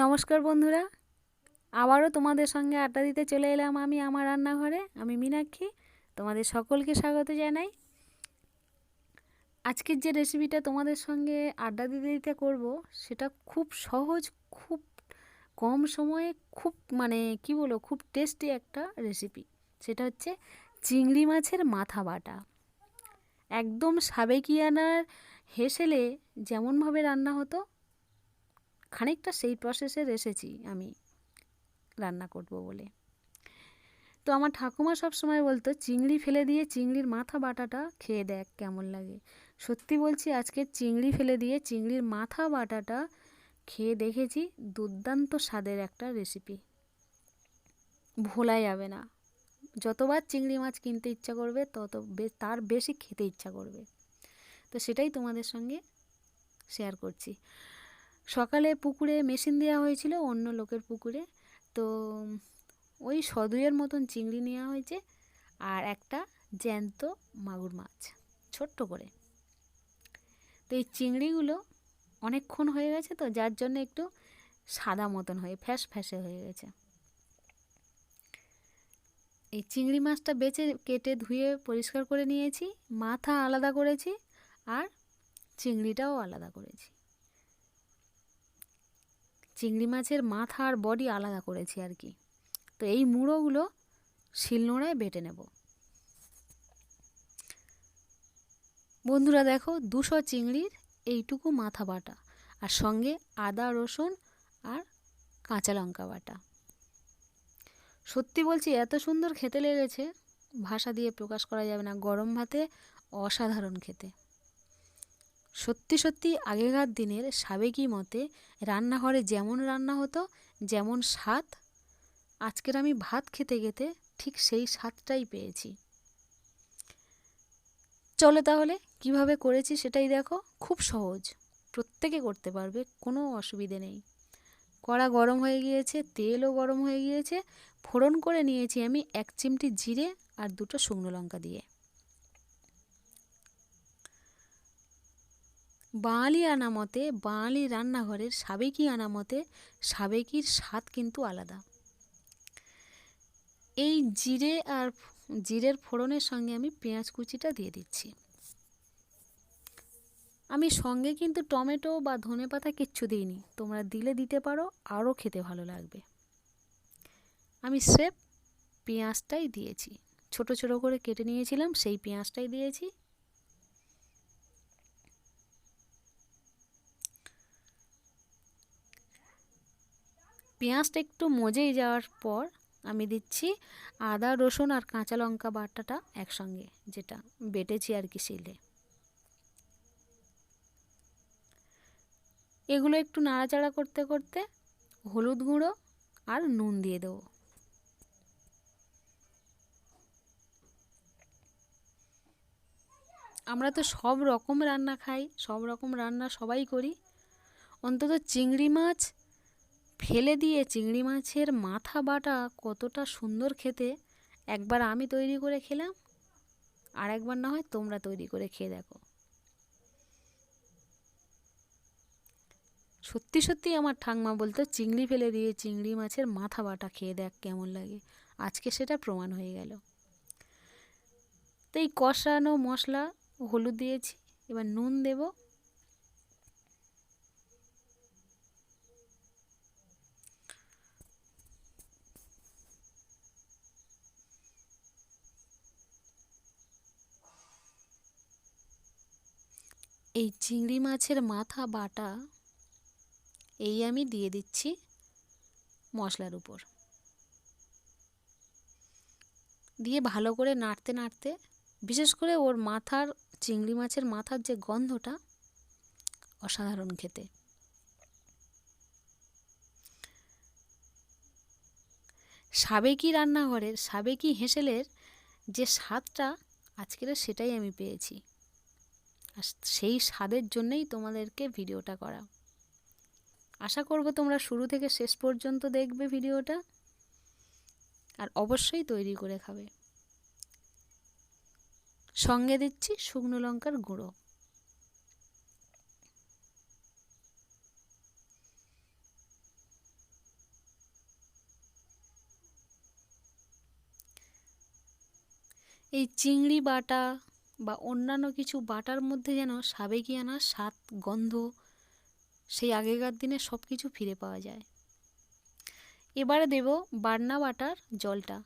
নমস্কার বন্ধুরা, আবারও তোমাদের সঙ্গে আড্ডা দিতে চলে এলাম আমি আমার রান্নাঘরে। আমি মীনাক্ষী, তোমাদের সকলকে স্বাগত জানাই। আজকের যে রেসিপিটা তোমাদের সঙ্গে আড্ডা দিতে দিতে করব, সেটা খুব সহজ, খুব কম সময়ে, খুব কি বলবো, খুব টেস্টি একটা রেসিপি। সেটা হচ্ছে চিংড়ি মাছের মাথা বাটা। একদম সাবেকিয়ানার হেসেলে যেমনভাবে রান্না হতো, খানিকটা সেই প্রসেসের এসেছি আমি রান্না করব বলে। তো আমার ঠাকুমা সব সময় বলতো, চিংড়ি ফেলে দিয়ে চিংড়ির মাথা বাটাটা খেয়ে দেখ কেমন লাগে। সত্যি বলছি, আজকে চিংড়ি ফেলে দিয়ে চিংড়ির মাথা বাটাটা খেয়ে দেখেছি, দুর্দান্ত স্বাদের একটা রেসিপি, ভোলা যাবে না। যতবার চিংড়ি মাছ কিনতে ইচ্ছা করবে তার বেশি খেতে ইচ্ছা করবে। তো সেটাই তোমাদের সঙ্গে শেয়ার করছি। সকালে পুকুরে মেশিন দেওয়া হয়েছিল, অন্য লোকের পুকুরে। তো ওই 100-2 মতন চিংড়ি নেওয়া হয়েছে, আর একটা জ্যান্ত মাগুর মাছ ছোট্ট করে। তো এই চিংড়িগুলো অনেকক্ষণ হয়ে গেছে, তো যার জন্য একটু সাদা মতন হয়ে ফ্যাস ফ্যাসে হয়ে গেছে। এই চিংড়ি মাছটা বেছে কেটে ধুয়ে পরিষ্কার করে নিয়েছি, মাথা আলাদা করেছি আর চিংড়িটাও আলাদা করেছি। চিংড়ি মাছের মাথা আর বডি আলাদা করেছি আর কি। তো এই মুড়োগুলো শিলনোড়ায় বেটে নেব। বন্ধুরা দেখো, 200 চিংড়ির এইটুকু মাথা বাটা, আর সঙ্গে আদা রসুন আর কাঁচা লঙ্কা বাটা। সত্যি বলছি, এত সুন্দর খেতে লেগেছে, ভাষা দিয়ে প্রকাশ করা যাবে না। গরম ভাতে অসাধারণ খেতে। সত্যি সত্যি আগেকার দিনের সাবেকি মতে রান্নাঘরে যেমন রান্না হতো, যেমন স্বাদ, আজকের আমি ভাত খেতে খেতে ঠিক সেই স্বাদটাই পেয়েছি। চলো তাহলে কিভাবে করেছি সেটাই দেখো। খুব সহজ, প্রত্যেকে করতে পারবে, কোনো অসুবিধে নেই। কড়া গরম হয়ে গিয়েছে, তেলও গরম হয়ে গিয়েছে। ফোড়ন করে নিয়েছি আমি 1 চিমটি জিরে আর 2টো শুকনো লঙ্কা দিয়ে। বাঙালি আনা মতে, বাঙালি রান্নাঘরের সাবেকি আনা মতে, সাবেকির স্বাদ কিন্তু আলাদা। এই জিরের ফোড়নের সঙ্গে আমি পেঁয়াজ কুচিটা দিয়ে দিচ্ছি। আমি সঙ্গে কিন্তু টমেটো বা ধনেপাতা কিচ্ছু দিইনি, তোমরা দিলে দিতে পারো, আরও খেতে ভালো লাগবে। আমি স্রেফ পেঁয়াজটাই দিয়েছি, ছোট ছোট করে কেটে নিয়েছিলাম, সেই পেঁয়াজটাই দিয়েছি। পেঁয়াজটা একটু মজেই যাওয়ার পর আমি দিচ্ছি আদা রসুন আর কাঁচা লঙ্কা বাটাটা একসঙ্গে, যেটা বেটেছি আর কি শিলে। এগুলো একটু নাড়াচাড়া করতে করতে হলুদ গুঁড়ো আর নুন দিয়ে দেবো। আমরা তো সব রকম রান্না খাই, সব রকম রান্না সবাই করি, অন্তত চিংড়ি মাছ ফেলে দিয়ে চিংড়ি মাছের মাথা বাটা কতটা সুন্দর খেতে একবার আমি তৈরি করে খেলাম, আর একবার না হয় তোমরা তৈরি করে খেয়ে দেখো। সত্যি সত্যি আমার ঠাকমা বলতো, চিংড়ি ফেলে দিয়ে চিংড়ি মাছের মাথা বাটা খেয়ে দেখ কেমন লাগে। আজকে সেটা প্রমাণ হয়ে গেল। তো এই কষানো মশলা, হলুদ দিয়েছি, এবার নুন দেব। এই চিংড়ি মাছের মাথা বাটা এই আমি দিয়ে দিচ্ছি মশলার উপর, দিয়ে ভালো করে নাড়তে নাড়তে, বিশেষ করে ওর মাথার, চিংড়ি মাছের মাথার যে গন্ধটা, অসাধারণ খেতে। সাবেকি রান্নাঘরের, সাবেকি হেঁসেলের যে স্বাদটা আজকের, সেটাই আমি পেয়েছি। আর সেই স্বাদের জন্যই তোমাদেরকে ভিডিওটা করা। আশা করব তোমরা শুরু থেকে শেষ পর্যন্ত দেখবে ভিডিওটা, আর অবশ্যই তৈরি করে খাবে। সঙ্গে দিচ্ছি শুকনো লঙ্কার গুঁড়ো। এই চিংড়ি বাটা বা অন্যান্য কিছু বাটার মধ্যে যেন সাবেকিয়ানা স্বাদ, গন্ধ সেই আগেকার দিনে সব কিছু ফিরে পাওয়া যায়। এবারে দেব বাটনা বাটার জলটা,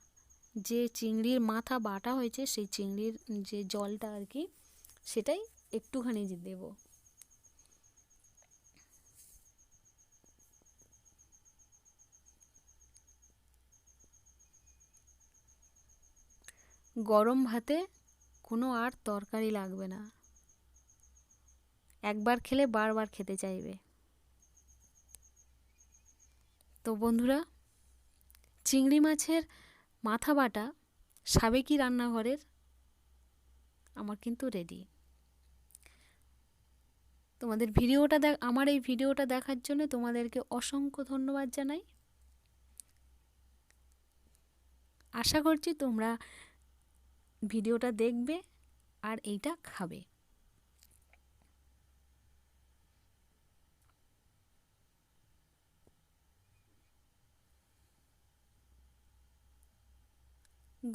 যে চিংড়ির মাথা বাটা হয়েছে সেই চিংড়ির যে জলটা আর কি, সেটাই একটুখানি দেব। গরম ভাতে কোনো আর তরকারি লাগবে না, একবার খেলে বারবার খেতে চাইবে। তো বন্ধুরা, চিংড়ি মাছের মাথা বাটা সাবেকি রান্নাঘরের আমার কিন্তু রেডি। তোমাদের আমার এই ভিডিওটা দেখার জন্য তোমাদেরকে অসংখ্য ধন্যবাদ জানাই। আশা করছি তোমরা ভিডিওটা দেখবে আর এইটা খাবে।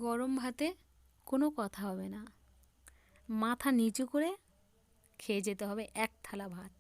গরম ভাতে কোনো কথা হবে না, মাথা নিচু করে খেয়ে যেতে হবে এক থালা ভাত।